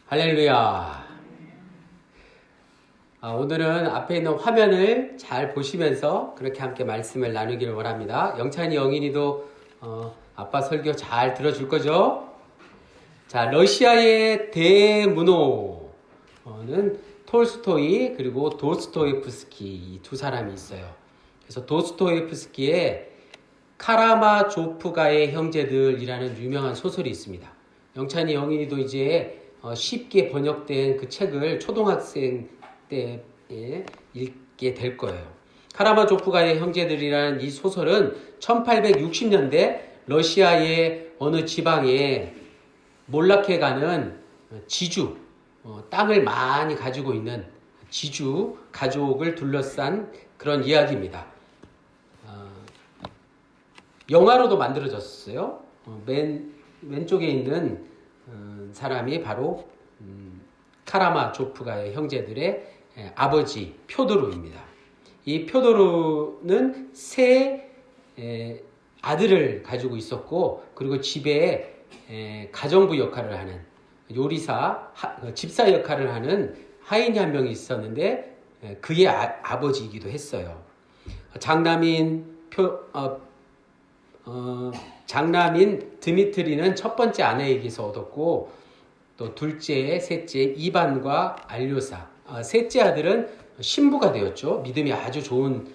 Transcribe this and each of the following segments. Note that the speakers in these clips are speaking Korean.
할렐루야. 오늘은 앞에 있는 화면을 잘 보시면서 그렇게 함께 말씀을 나누기를 원합니다. 영찬이 영인이도 아빠 설교 잘 들어줄 거죠? 자, 러시아의 대문호는 톨스토이 그리고 도스토예프스키 이 두 사람이 있어요. 그래서 도스토예프스키의 카라마조프가의 형제들이라는 유명한 소설이 있습니다. 영찬이 영인이도 이제 쉽게 번역된 그 책을 초등학생 때 읽게 될 거예요. 카라마조프가의 형제들이라는 이 소설은 1860년대 러시아의 어느 지방에 몰락해가는 지주, 땅을 많이 가지고 있는 지주 가족을 둘러싼 그런 이야기입니다. 영화로도 만들어졌어요. 맨 왼쪽에 있는 사람이 바로 카라마조프가의 형제들의 아버지 표도르입니다. 이 표도르는 세 아들을 가지고 있었고, 그리고 집에 가정부 역할을 하는 요리사, 집사 역할을 하는 하인이 한 명이 있었는데 그의 아버지이기도 했어요. 장남인 드미트리는 첫 번째 아내에게서 얻었고, 또 둘째, 셋째 이반과 알료사, 셋째 아들은 신부가 되었죠. 믿음이 아주 좋은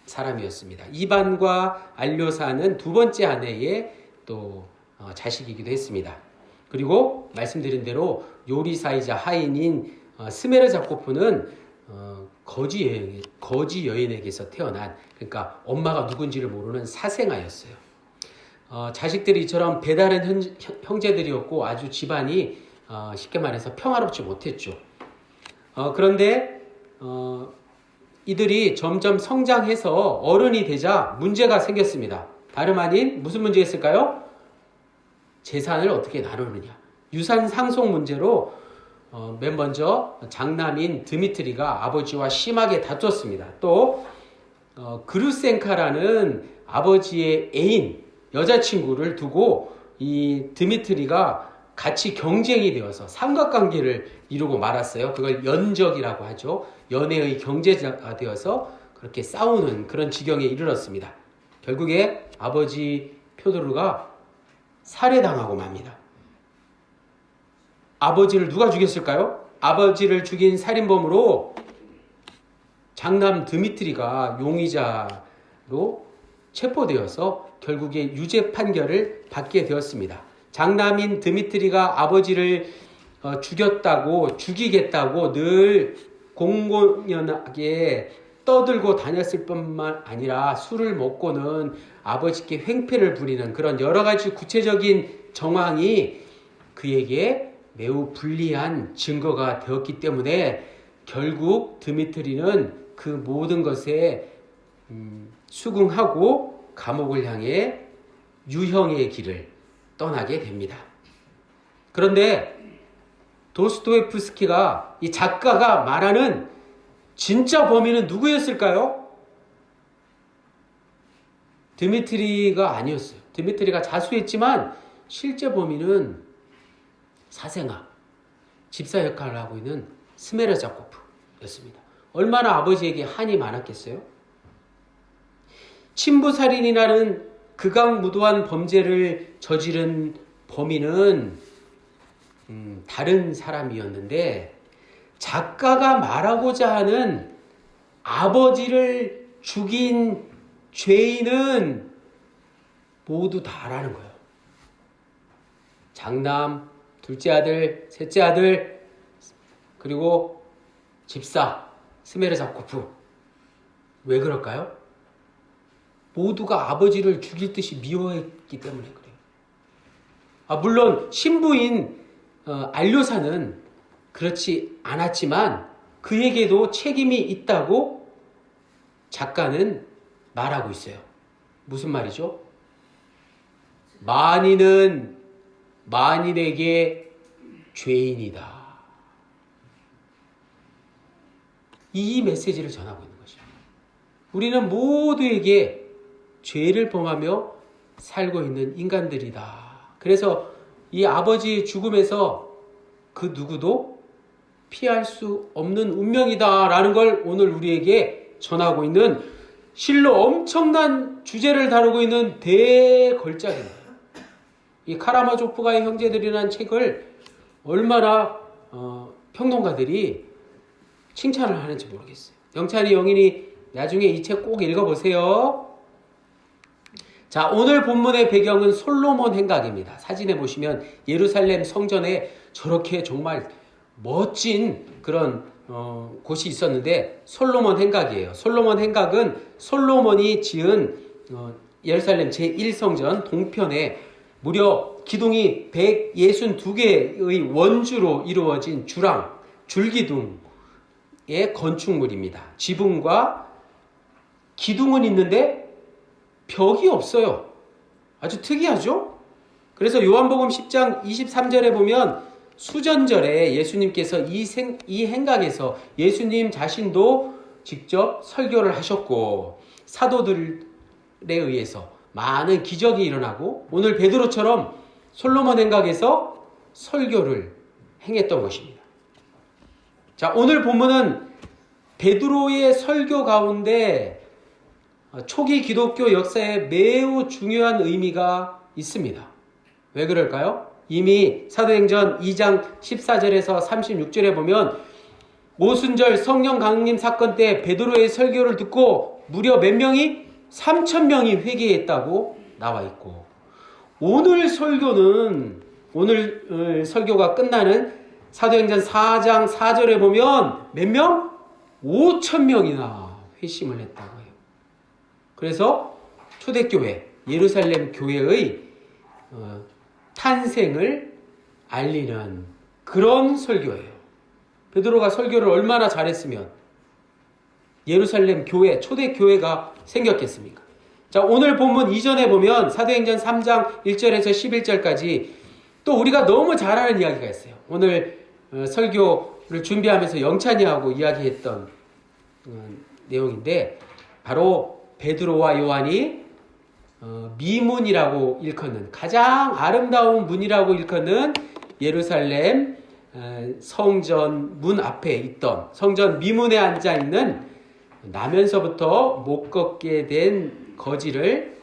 사람이었습니다. 이반과 알료사는 두 번째 아내의 또 자식이기도 했습니다. 그리고 말씀드린 대로 요리사이자 하인인 스메르자코프는 거지 여인에게서 태어난, 그러니까 엄마가 누군지를 모르는 사생아였어요. 자식들이 이처럼 배다른 형제들이었고 아주 집안이 쉽게 말해서 평화롭지 못했죠. 그런데 이들이 점점 성장해서 어른이 되자 문제가 생겼습니다. 다름 아닌 무슨 문제가 있을까요? 재산을 어떻게 나누느냐. 유산 상속 문제로 맨 먼저 장남인 드미트리가 아버지와 심하게 다투었습니다. 또 그루센카라는 아버지의 애인, 여자친구를 두고 이 드미트리가 같이 경쟁이 되어서 삼각관계를 이루고 말았어요. 그걸 연적이라고 하죠. 연애의 경제가 되어서 그렇게 싸우는 그런 지경에 이르렀습니다. 결국에 아버지 표도르가 살해당하고 맙니다. 아버지를 누가 죽였을까요? 아버지를 죽인 살인범으로 장남 드미트리가 용의자로 체포되어서 결국에 유죄 판결을 받게 되었습니다. 장남인 드미트리가 아버지를 죽이겠다고 늘 공공연하게 떠들고 다녔을 뿐만 아니라 술을 먹고는 아버지께 횡패를 부리는 그런 여러 가지 구체적인 정황이 그에게 매우 불리한 증거가 되었기 때문에 결국 드미트리는 그 모든 것에 수긍하고 감옥을 향해 유형의 길을 떠나게 됩니다. 그런데 도스토예프스키가, 이 작가가 말하는 진짜 범인은 누구였을까요? 드미트리가 아니었어요. 드미트리가 자수했지만 실제 범인은 사생아, 집사 역할을 하고 있는 스메르자코프였습니다. 얼마나 아버지에게 한이 많았겠어요? 친부살인이라는 극악무도한 범죄를 저지른 범인은 다른 사람이었는데, 작가가 말하고자 하는 아버지를 죽인 죄인은 모두 다라는 거예요. 장남, 둘째 아들, 셋째 아들, 그리고 집사 스메르자코프. 왜 그럴까요? 모두가 아버지를 죽일 듯이 미워했기 때문에 그래요. 물론 신부인 알료사는 그렇지 않았지만 그에게도 책임이 있다고 작가는 말하고 있어요. 무슨 말이죠? 만인은 만인에게 죄인이다. 이 메시지를 전하고 있는 것입니다. 우리는 모두에게 죄를 범하며 살고 있는 인간들이다. 그래서 이 아버지의 죽음에서 그 누구도 피할 수 없는 운명이다라는 걸 오늘 우리에게 전하고 있는 실로 엄청난 주제를 다루고 있는 대걸작입니다. 이 카라마조프가의 형제들이라는 책을 얼마나 평론가들이 칭찬을 하는지 모르겠어요. 영찬이 영인이 나중에 이 책 꼭 읽어보세요. 자, 오늘 본문의 배경은 솔로몬 행각입니다. 사진에 보시면 예루살렘 성전에 저렇게 정말 멋진 그런 곳이 있었는데 솔로몬 행각이에요. 솔로몬 행각은 솔로몬이 지은 예루살렘 제1성전 동편에 무려 기둥이 162개의 원주로 이루어진 줄기둥의 건축물입니다. 지붕과 기둥은 있는데 벽이 없어요. 아주 특이하죠? 그래서 요한복음 10장 23절에 보면 수전절에 예수님께서 이 행각에서 예수님 자신도 직접 설교를 하셨고 사도들에 의해서 많은 기적이 일어나고 오늘 베드로처럼 솔로몬 행각에서 설교를 행했던 것입니다. 자, 오늘 본문은 베드로의 설교 가운데 초기 기독교 역사에 매우 중요한 의미가 있습니다. 왜 그럴까요? 이미 사도행전 2장 14절에서 36절에 보면 오순절 성령 강림 사건 때 베드로의 설교를 듣고 무려 몇 명이? 3,000명이 회개했다고 나와 있고 오늘 설교가 끝나는 사도행전 4장 4절에 보면 몇 명? 5,000명이나 회심을 했다고 해요. 그래서 초대교회, 예루살렘 교회의 탄생을 알리는 그런 설교예요. 베드로가 설교를 얼마나 잘했으면 예루살렘 교회, 초대교회가 생겼겠습니까? 자, 오늘 본문 이전에 보면 사도행전 3장 1절에서 11절까지 또 우리가 너무 잘 아는 이야기가 있어요. 오늘 설교를 준비하면서 영찬이하고 이야기했던 내용인데 바로 베드로와 요한이 미문이라고 일컫는 가장 아름다운 문이라고 일컫는 예루살렘 성전 문 앞에 있던 성전 미문에 앉아있는 나면서부터 못 걷게 된 거지를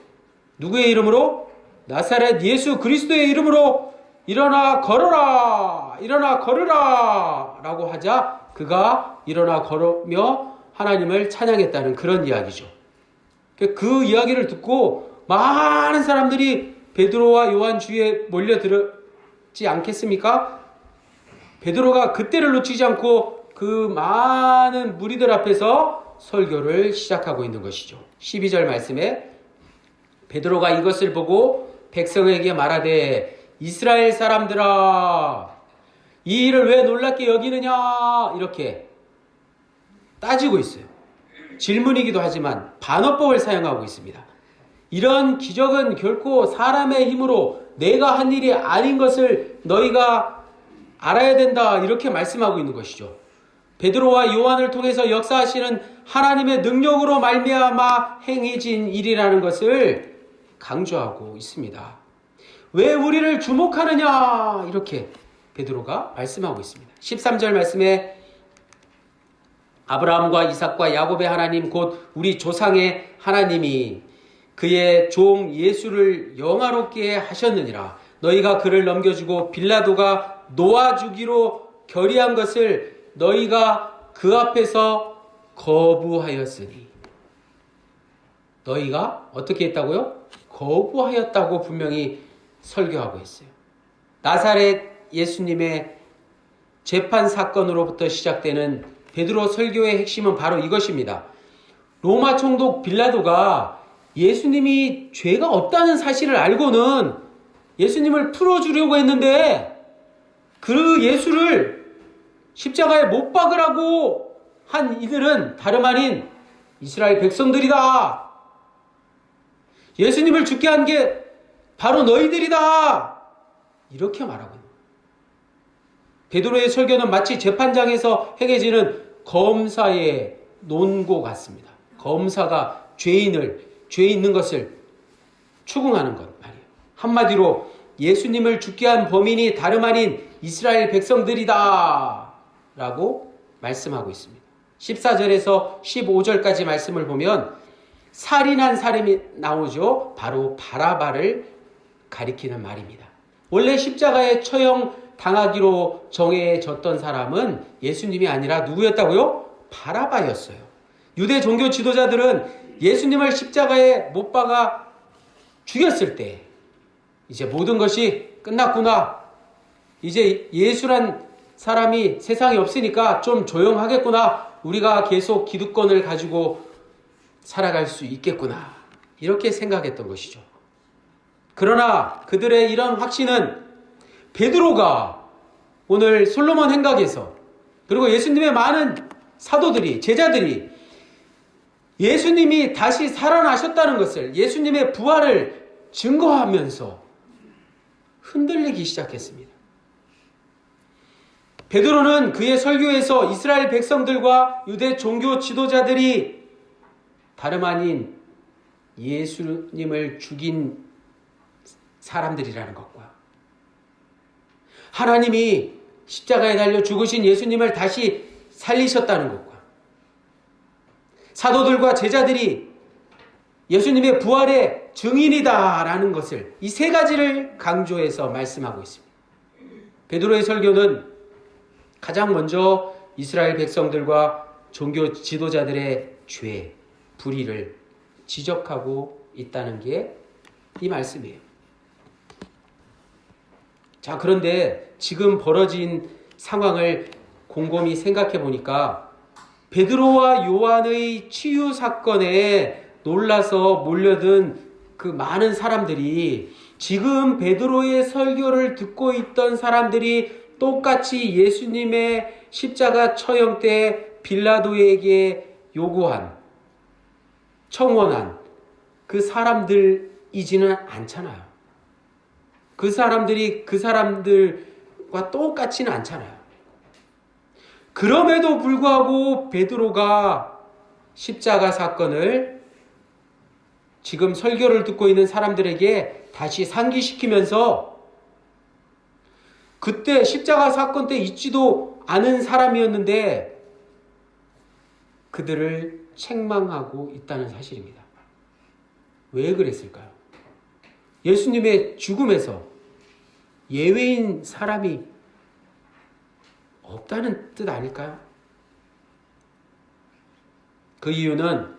누구의 이름으로? 나사렛 예수 그리스도의 이름으로 일어나 걸어라! 일어나 걸으라! 라고 하자 그가 일어나 걸으며 하나님을 찬양했다는 그런 이야기죠. 그 이야기를 듣고 많은 사람들이 베드로와 요한 주위에 몰려들었지 않겠습니까? 베드로가 그때를 놓치지 않고 그 많은 무리들 앞에서 설교를 시작하고 있는 것이죠. 12절 말씀에 베드로가 이것을 보고 백성에게 말하되 이스라엘 사람들아 이 일을 왜 놀랍게 여기느냐 이렇게 따지고 있어요. 질문이기도 하지만 반어법을 사용하고 있습니다. 이런 기적은 결코 사람의 힘으로 내가 한 일이 아닌 것을 너희가 알아야 된다 이렇게 말씀하고 있는 것이죠. 베드로와 요한을 통해서 역사하시는 하나님의 능력으로 말미암아 행해진 일이라는 것을 강조하고 있습니다. 왜 우리를 주목하느냐 이렇게 베드로가 말씀하고 있습니다. 13절 말씀에 아브라함과 이삭과 야곱의 하나님 곧 우리 조상의 하나님이 그의 종 예수를 영화롭게 하셨느니라. 너희가 그를 넘겨주고 빌라도가 놓아주기로 결의한 것을 너희가 그 앞에서 거부하였으니. 너희가 어떻게 했다고요? 거부하였다고 분명히 설교하고 있어요. 나사렛 예수님의 재판 사건으로부터 시작되는 베드로 설교의 핵심은 바로 이것입니다. 로마 총독 빌라도가 예수님이 죄가 없다는 사실을 알고는 예수님을 풀어주려고 했는데 그 예수를 십자가에 못 박으라고 한 이들은 다름 아닌 이스라엘 백성들이다. 예수님을 죽게 한 게 바로 너희들이다. 이렇게 말하고 있는 거예요. 베드로의 설교는 마치 재판장에서 행해지는 검사의 논고 같습니다. 검사가 죄 있는 것을 추궁하는 것 말이에요. 한마디로 예수님을 죽게 한 범인이 다름 아닌 이스라엘 백성들이다 라고 말씀하고 있습니다. 14절에서 15절까지 말씀을 보면 살인한 사람이 나오죠. 바로 바라바를 가리키는 말입니다. 원래 십자가에 처형 당하기로 정해졌던 사람은 예수님이 아니라 누구였다고요? 바라바였어요. 유대 종교 지도자들은 예수님을 십자가에 못 박아 죽였을 때 이제 모든 것이 끝났구나. 이제 예수란 사람이 세상에 없으니까 좀 조용하겠구나. 우리가 계속 기득권을 가지고 살아갈 수 있겠구나. 이렇게 생각했던 것이죠. 그러나 그들의 이런 확신은 베드로가 오늘 솔로몬 행각에서 그리고 예수님의 많은 사도들이 제자들이 예수님이 다시 살아나셨다는 것을 예수님의 부활을 증거하면서 흔들리기 시작했습니다. 베드로는 그의 설교에서 이스라엘 백성들과 유대 종교 지도자들이 다름 아닌 예수님을 죽인 사람들이라는 것과 하나님이 십자가에 달려 죽으신 예수님을 다시 살리셨다는 것과 사도들과 제자들이 예수님의 부활의 증인이다라는 것을 이 세 가지를 강조해서 말씀하고 있습니다. 베드로의 설교는 가장 먼저 이스라엘 백성들과 종교 지도자들의 죄, 불의를 지적하고 있다는 게 이 말씀이에요. 자, 그런데 지금 벌어진 상황을 곰곰이 생각해 보니까 베드로와 요한의 치유 사건에 놀라서 몰려든 그 많은 사람들이 지금 베드로의 설교를 듣고 있던 사람들이 똑같이 예수님의 십자가 처형 때 빌라도에게 요구한, 청원한 그 사람들이지는 않잖아요. 그 사람들이 그 사람들과 똑같지는 않잖아요. 그럼에도 불구하고 베드로가 십자가 사건을 지금 설교를 듣고 있는 사람들에게 다시 상기시키면서 그때 십자가 사건 때 있지도 않은 사람이었는데 그들을 책망하고 있다는 사실입니다. 왜 그랬을까요? 예수님의 죽음에서 예외인 사람이 없다는 뜻 아닐까요? 그 이유는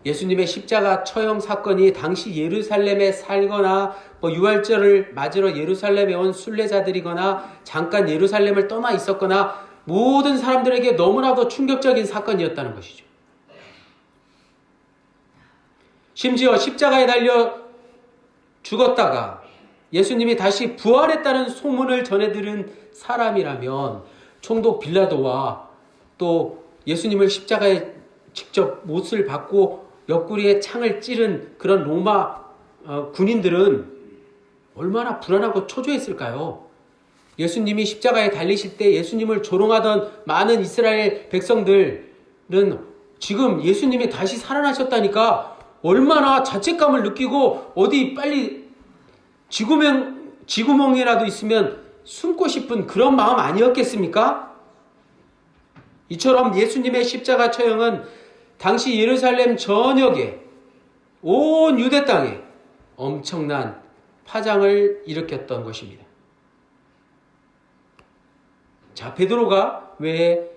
예수님의 십자가 처형 사건이 당시 예루살렘에 살거나 유월절을 맞으러 예루살렘에 온 순례자들이거나 잠깐 예루살렘을 떠나 있었거나 모든 사람들에게 너무나도 충격적인 사건이었다는 것이죠. 심지어 십자가에 달려 죽었다가 예수님이 다시 부활했다는 소문을 전해들은 사람이라면 총독 빌라도와 또 예수님을 십자가에 직접 못을 박고 옆구리에 창을 찌른 그런 로마 군인들은 얼마나 불안하고 초조했을까요? 예수님이 십자가에 달리실 때 예수님을 조롱하던 많은 이스라엘 백성들은 지금 예수님이 다시 살아나셨다니까 얼마나 자책감을 느끼고 어디 빨리 지구멍이라도 있으면 숨고 싶은 그런 마음 아니었겠습니까? 이처럼 예수님의 십자가 처형은 당시 예루살렘 전역에 온 유대 땅에 엄청난 파장을 일으켰던 것입니다. 자, 베드로가 왜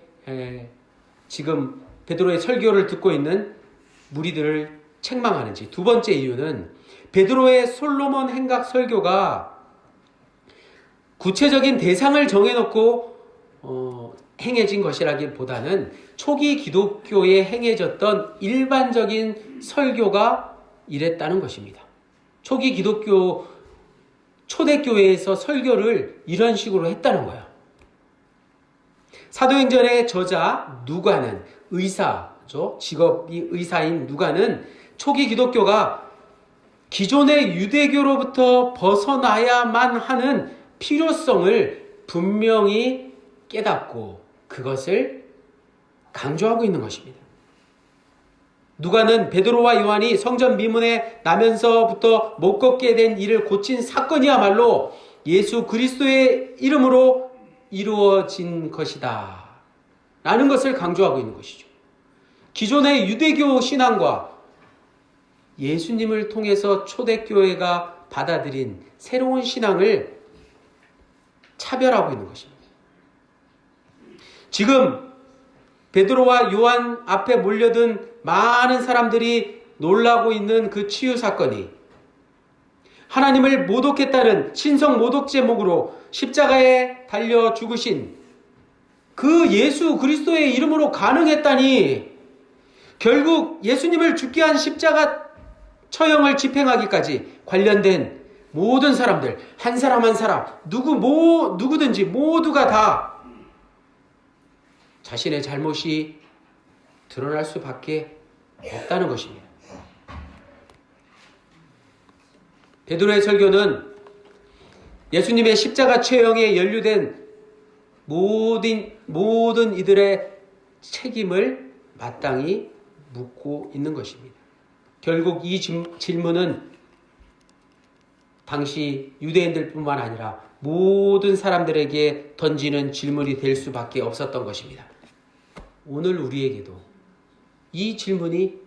지금 베드로의 설교를 듣고 있는 무리들을 책망하는지 두 번째 이유는 베드로의 솔로몬 행각 설교가 구체적인 대상을 정해놓고 행해진 것이라기보다는 초기 기독교에 행해졌던 일반적인 설교가 이랬다는 것입니다. 초기 기독교 초대교회에서 설교를 이런 식으로 했다는 거예요. 사도행전의 저자 누가는 의사죠. 직업이 의사인 누가는 초기 기독교가 기존의 유대교로부터 벗어나야만 하는 필요성을 분명히 깨닫고 그것을 강조하고 있는 것입니다. 누가는 베드로와 요한이 성전 미문에 나면서부터 못 걷게 된 이를 고친 사건이야말로 예수 그리스도의 이름으로 이루어진 것이다 라는 것을 강조하고 있는 것이죠. 기존의 유대교 신앙과 예수님을 통해서 초대교회가 받아들인 새로운 신앙을 차별하고 있는 것입니다. 지금 베드로와 요한 앞에 몰려든 많은 사람들이 놀라고 있는 그 치유 사건이 하나님을 모독했다는 신성 모독 제목으로 십자가에 달려 죽으신 그 예수 그리스도의 이름으로 가능했다니, 결국 예수님을 죽게 한 십자가 처형을 집행하기까지 관련된 모든 사람들, 한 사람 한 사람, 누구든지 모두가 다 자신의 잘못이 드러날 수밖에 없다는 것입니다. 베드로의 설교는 예수님의 십자가 처형에 연루된 모든 이들의 책임을 마땅히 묻고 있는 것입니다. 결국 이 질문은 당시 유대인들뿐만 아니라 모든 사람들에게 던지는 질문이 될 수밖에 없었던 것입니다. 오늘 우리에게도 이 질문이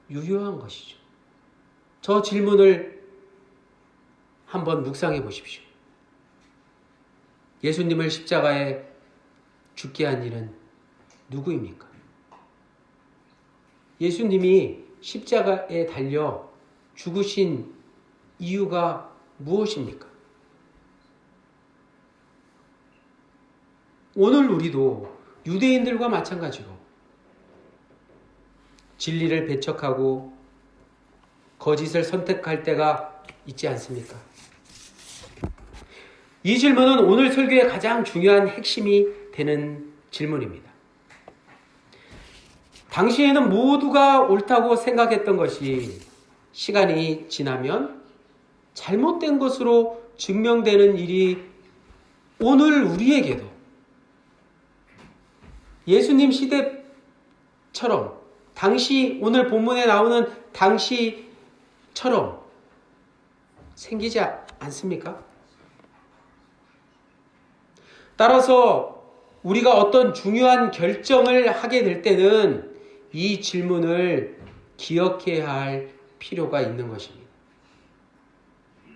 유효한 것이죠. 저 질문을 한번 묵상해 보십시오. 예수님을 십자가에 죽게 한 이는 누구입니까? 예수님이 십자가에 달려 죽으신 이유가 무엇입니까? 오늘 우리도 유대인들과 마찬가지로 진리를 배척하고 거짓을 선택할 때가 있지 않습니까? 이 질문은 오늘 설교의 가장 중요한 핵심이 되는 질문입니다. 당시에는 모두가 옳다고 생각했던 것이 시간이 지나면 잘못된 것으로 증명되는 일이 오늘 우리에게도 예수님 시대처럼, 당시 오늘 본문에 나오는 당시처럼 생기지 않습니까? 따라서 우리가 어떤 중요한 결정을 하게 될 때는 이 질문을 기억해야 할 필요가 있는 것입니다.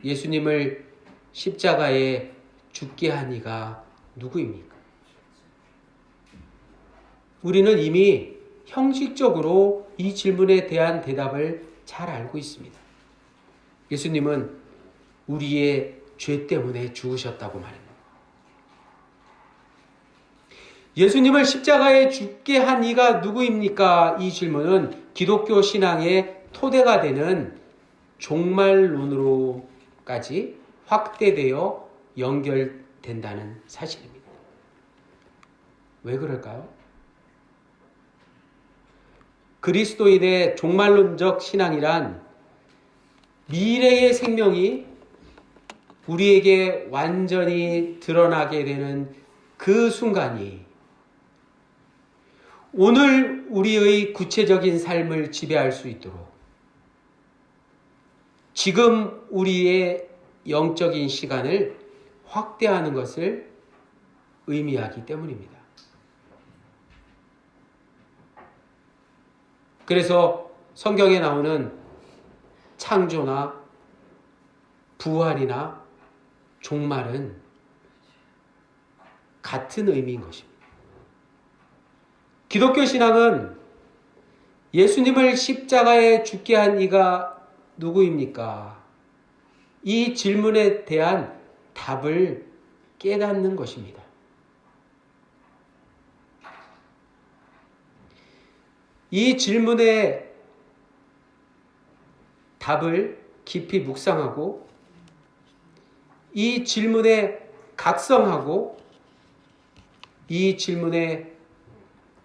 예수님을 십자가에 죽게 한 이가 누구입니까? 우리는 이미 형식적으로 이 질문에 대한 대답을 잘 알고 있습니다. 예수님은 우리의 죄 때문에 죽으셨다고 말합니다. 예수님을 십자가에 죽게 한 이가 누구입니까? 이 질문은 기독교 신앙의 토대가 되는 종말론으로까지 확대되어 연결된다는 사실입니다. 왜 그럴까요? 그리스도인의 종말론적 신앙이란 미래의 생명이 우리에게 완전히 드러나게 되는 그 순간이 오늘 우리의 구체적인 삶을 지배할 수 있도록 지금 우리의 영적인 시간을 확대하는 것을 의미하기 때문입니다. 그래서 성경에 나오는 창조나 부활이나 종말은 같은 의미인 것입니다. 기독교 신앙은 예수님을 십자가에 죽게 한 이가 누구입니까? 이 질문에 대한 답을 깨닫는 것입니다. 이 질문의 답을 깊이 묵상하고 이 질문에 각성하고 이 질문의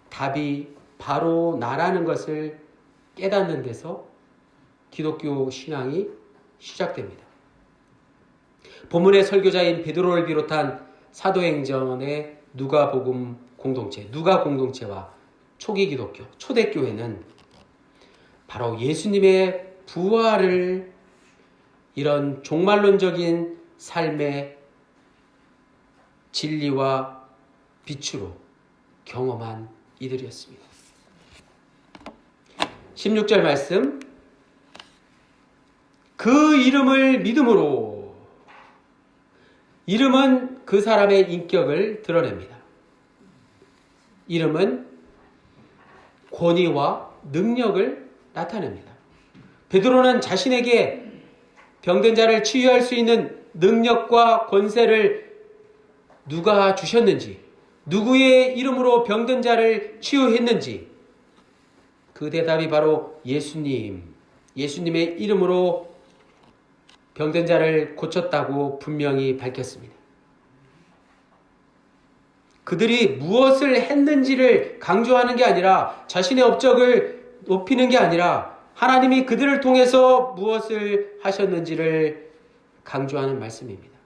답이 바로 나라는 것을 깨닫는 데서 기독교 신앙이 시작됩니다. 본문의 설교자인 베드로를 비롯한 사도행전의 누가 공동체와 초기 기독교, 초대교회는 바로 예수님의 부활을 이런 종말론적인 삶의 진리와 빛으로 경험한 이들이었습니다. 16절 말씀, 그 이름을 믿음으로. 이름은 그 사람의 인격을 드러냅니다. 이름은 권위와 능력을 나타냅니다. 베드로는 자신에게 병든 자를 치유할 수 있는 능력과 권세를 누가 주셨는지, 누구의 이름으로 병든 자를 치유했는지, 그 대답이 바로 예수님의 이름으로 병든 자를 고쳤다고 분명히 밝혔습니다. 그들이 무엇을 했는지를 강조하는 게 아니라, 자신의 업적을 높이는 게 아니라 하나님이 그들을 통해서 무엇을 하셨는지를 강조하는 말씀입니다.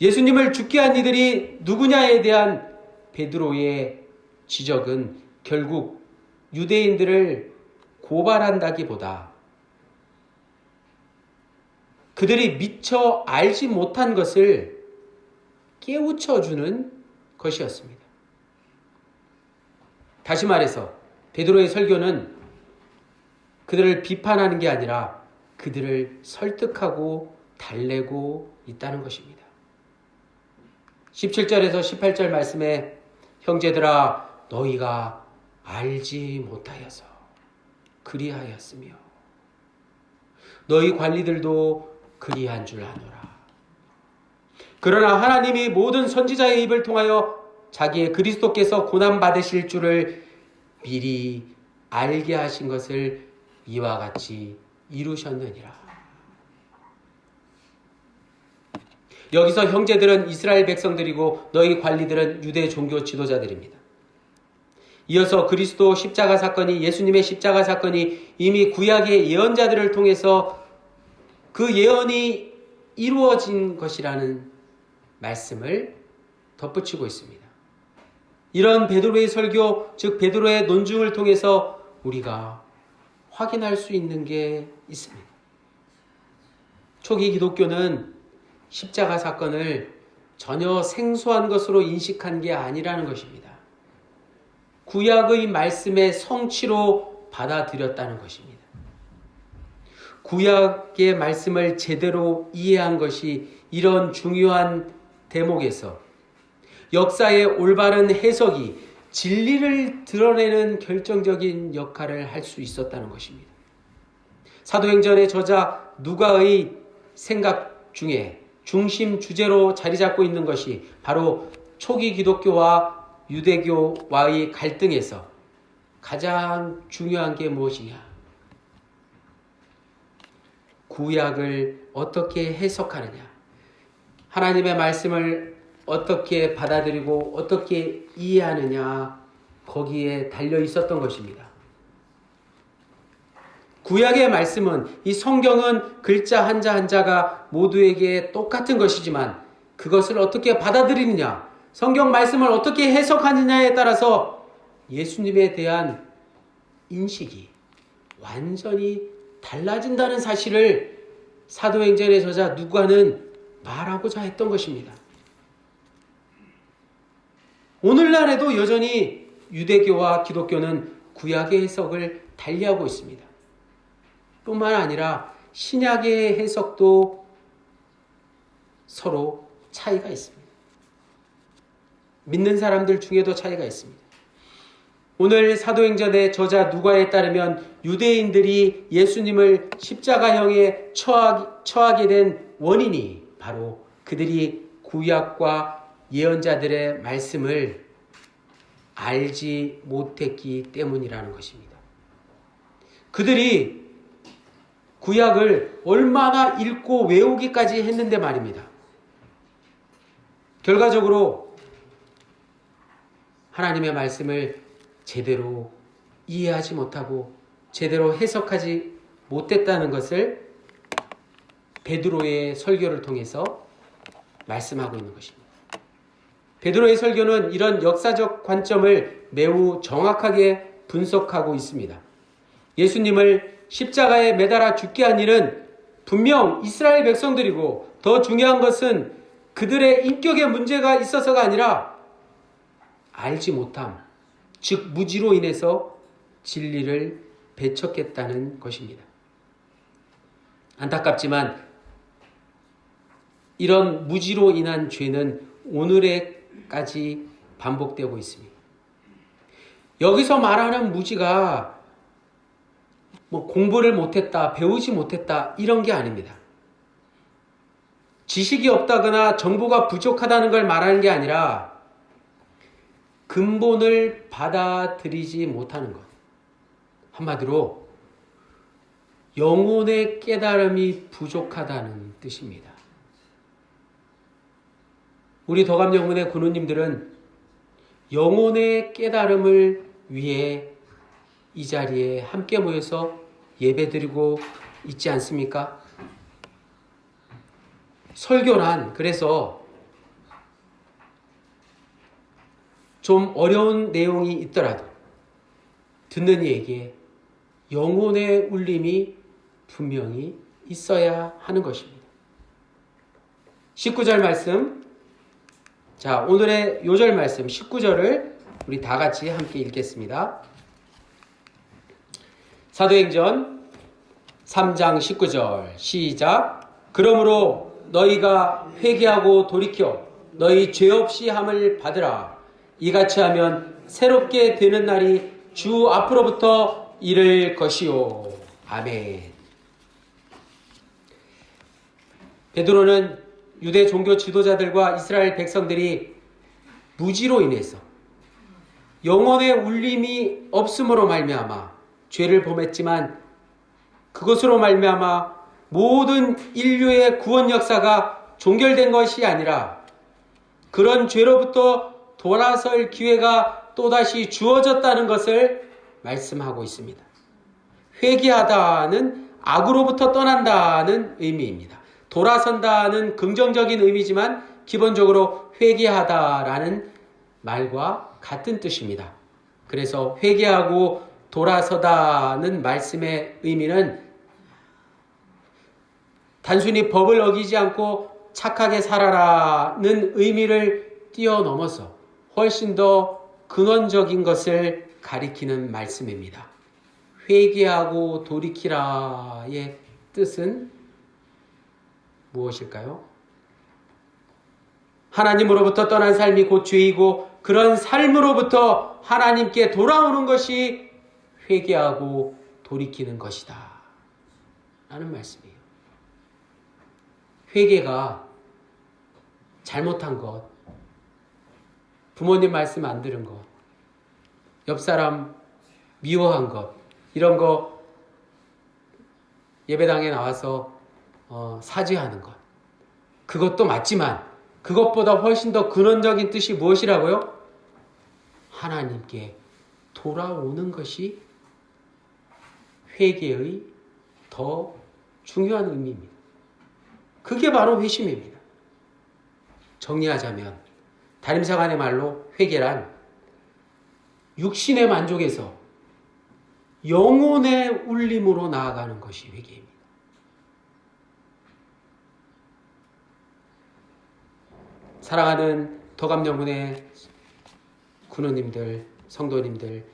예수님을 죽게 한 이들이 누구냐에 대한 베드로의 지적은 결국 유대인들을 고발한다기보다 그들이 미처 알지 못한 것을 깨우쳐주는 것이었습니다. 다시 말해서 베드로의 설교는 그들을 비판하는 게 아니라 그들을 설득하고 달래고 있다는 것입니다. 17절에서 18절 말씀에 형제들아 너희가 알지 못하여서 그리하였으며 너희 관리들도 그리한 줄 아노라. 그러나 하나님이 모든 선지자의 입을 통하여 자기의 그리스도께서 고난받으실 줄을 미리 알게 하신 것을 이와 같이 이루셨느니라. 여기서 형제들은 이스라엘 백성들이고 너희 관리들은 유대 종교 지도자들입니다. 이어서 그리스도 십자가 사건이, 예수님의 십자가 사건이 이미 구약의 예언자들을 통해서 그 예언이 이루어진 것이라는 말씀을 덧붙이고 있습니다. 이런 베드로의 설교, 즉 베드로의 논증을 통해서 우리가 확인할 수 있는 게 있습니다. 초기 기독교는 십자가 사건을 전혀 생소한 것으로 인식한 게 아니라는 것입니다. 구약의 말씀의 성취로 받아들였다는 것입니다. 구약의 말씀을 제대로 이해한 것이 이런 중요한 대목에서 역사의 올바른 해석이 진리를 드러내는 결정적인 역할을 할 수 있었다는 것입니다. 사도행전의 저자 누가의 생각 중에 중심 주제로 자리 잡고 있는 것이 바로 초기 기독교와 유대교와의 갈등에서 가장 중요한 게 무엇이냐? 구약을 어떻게 해석하느냐? 하나님의 말씀을 어떻게 받아들이고 어떻게 이해하느냐? 거기에 달려 있었던 것입니다. 구약의 말씀은, 이 성경은 글자 한자 한자가 모두에게 똑같은 것이지만 그것을 어떻게 받아들이느냐, 성경 말씀을 어떻게 해석하느냐에 따라서 예수님에 대한 인식이 완전히 달라진다는 사실을 사도행전의 저자 누가는 말하고자 했던 것입니다. 오늘날에도 여전히 유대교와 기독교는 구약의 해석을 달리하고 있습니다. 뿐만 아니라 신약의 해석도 서로 차이가 있습니다. 믿는 사람들 중에도 차이가 있습니다. 오늘 사도행전의 저자 누가에 따르면 유대인들이 예수님을 십자가형에 처하게 된 원인이 바로 그들이 구약과 예언자들의 말씀을 알지 못했기 때문이라는 것입니다. 그들이 구약을 얼마나 읽고 외우기까지 했는데 말입니다. 결과적으로 하나님의 말씀을 제대로 이해하지 못하고 제대로 해석하지 못했다는 것을 베드로의 설교를 통해서 말씀하고 있는 것입니다. 베드로의 설교는 이런 역사적 관점을 매우 정확하게 분석하고 있습니다. 예수님을 십자가에 매달아 죽게 한 일은 분명 이스라엘 백성들이고, 더 중요한 것은 그들의 인격에 문제가 있어서가 아니라 알지 못함, 즉 무지로 인해서 진리를 배척했다는 것입니다. 안타깝지만 이런 무지로 인한 죄는 오늘에까지 반복되고 있습니다. 여기서 말하는 무지가 공부를 못했다, 배우지 못했다 이런 게 아닙니다. 지식이 없다거나 정보가 부족하다는 걸 말하는 게 아니라 근본을 받아들이지 못하는 것. 한마디로 영혼의 깨달음이 부족하다는 뜻입니다. 우리 더감영문의 군우님들은 영혼의 깨달음을 위해 이 자리에 함께 모여서 예배드리고 있지 않습니까? 설교란 그래서 좀 어려운 내용이 있더라도 듣는 이에게 영혼의 울림이 분명히 있어야 하는 것입니다. 19절 말씀, 자, 오늘의 요절 말씀 19절을 우리 다 같이 함께 읽겠습니다. 사도행전 3장 19절 시작. 그러므로 너희가 회개하고 돌이켜 너희 죄 없이 함을 받으라. 이같이 하면 새롭게 되는 날이 주 앞으로부터 이를 것이요. 아멘. 베드로는 유대 종교 지도자들과 이스라엘 백성들이 무지로 인해서 영혼의 울림이 없음으로 말미암아 죄를 범했지만, 그것으로 말미암아 모든 인류의 구원 역사가 종결된 것이 아니라 그런 죄로부터 돌아설 기회가 또다시 주어졌다는 것을 말씀하고 있습니다. 회개하다는 악으로부터 떠난다는 의미입니다. 돌아선다는 긍정적인 의미지만 기본적으로 회개하다라는 말과 같은 뜻입니다. 그래서 회개하고 돌아서다는 말씀의 의미는 단순히 법을 어기지 않고 착하게 살아라는 의미를 뛰어넘어서 훨씬 더 근원적인 것을 가리키는 말씀입니다. 회개하고 돌이키라의 뜻은 무엇일까요? 하나님으로부터 떠난 삶이 곧 죄이고, 그런 삶으로부터 하나님께 돌아오는 것이 회개하고 돌이키는 것이다 라는 말씀이에요. 회개가 잘못한 것, 부모님 말씀 안 들은 것, 옆 사람 미워한 것, 이런 거 예배당에 나와서 사죄하는 것, 그것도 맞지만 그것보다 훨씬 더 근원적인 뜻이 무엇이라고요? 하나님께 돌아오는 것이 회개의 더 중요한 의미입니다. 그게 바로 회심입니다. 정리하자면 다림사간의 말로 회개란 육신의 만족에서 영혼의 울림으로 나아가는 것이 회개입니다. 사랑하는 더감영문의 군우님들, 성도님들,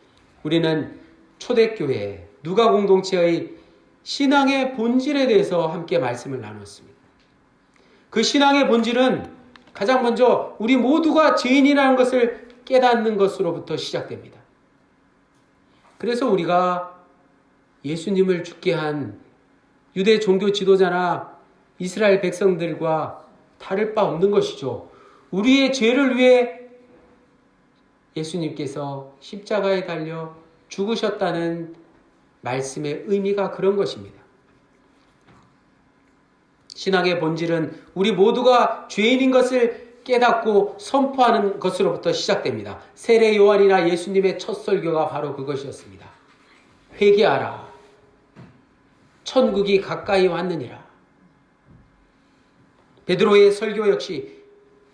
우리는 초대교회 누가 공동체의 신앙의 본질에 대해서 함께 말씀을 나눴습니다. 그 신앙의 본질은 가장 먼저 우리 모두가 죄인이라는 것을 깨닫는 것으로부터 시작됩니다. 그래서 우리가 예수님을 죽게 한 유대 종교 지도자나 이스라엘 백성들과 다를 바 없는 것이죠. 우리의 죄를 위해 예수님께서 십자가에 달려 죽으셨다는 말씀의 의미가 그런 것입니다. 신앙의 본질은 우리 모두가 죄인인 것을 깨닫고 선포하는 것으로부터 시작됩니다. 세례 요한이나 예수님의 첫 설교가 바로 그것이었습니다. 회개하라. 천국이 가까이 왔느니라. 베드로의 설교 역시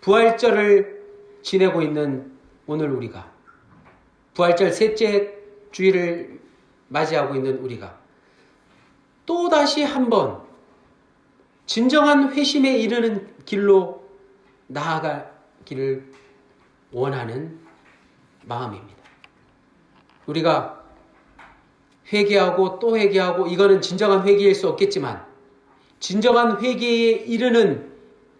부활절을 지내고 있는 오늘 우리가 부활절 셋째 주일을 맞이하고 있는 우리가 또다시 한번 진정한 회심에 이르는 길로 나아가기를 원하는 마음입니다. 우리가 회개하고 또 회개하고 이거는 진정한 회개일 수 없겠지만 진정한 회개에 이르는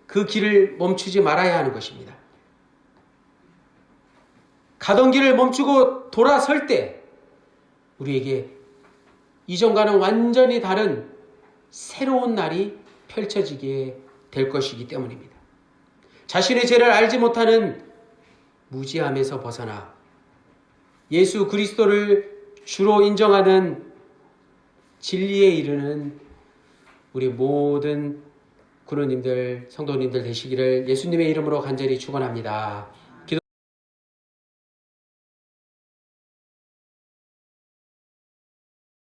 그 길을 멈추지 말아야 하는 것입니다. 가던 길을 멈추고 돌아설 때 우리에게 이전과는 완전히 다른 새로운 날이 펼쳐지게 될 것이기 때문입니다. 자신의 죄를 알지 못하는 무지함에서 벗어나 예수 그리스도를 주로 인정하는 진리에 이르는 우리 모든 군우님들, 성도님들 되시기를 예수님의 이름으로 간절히 축원합니다.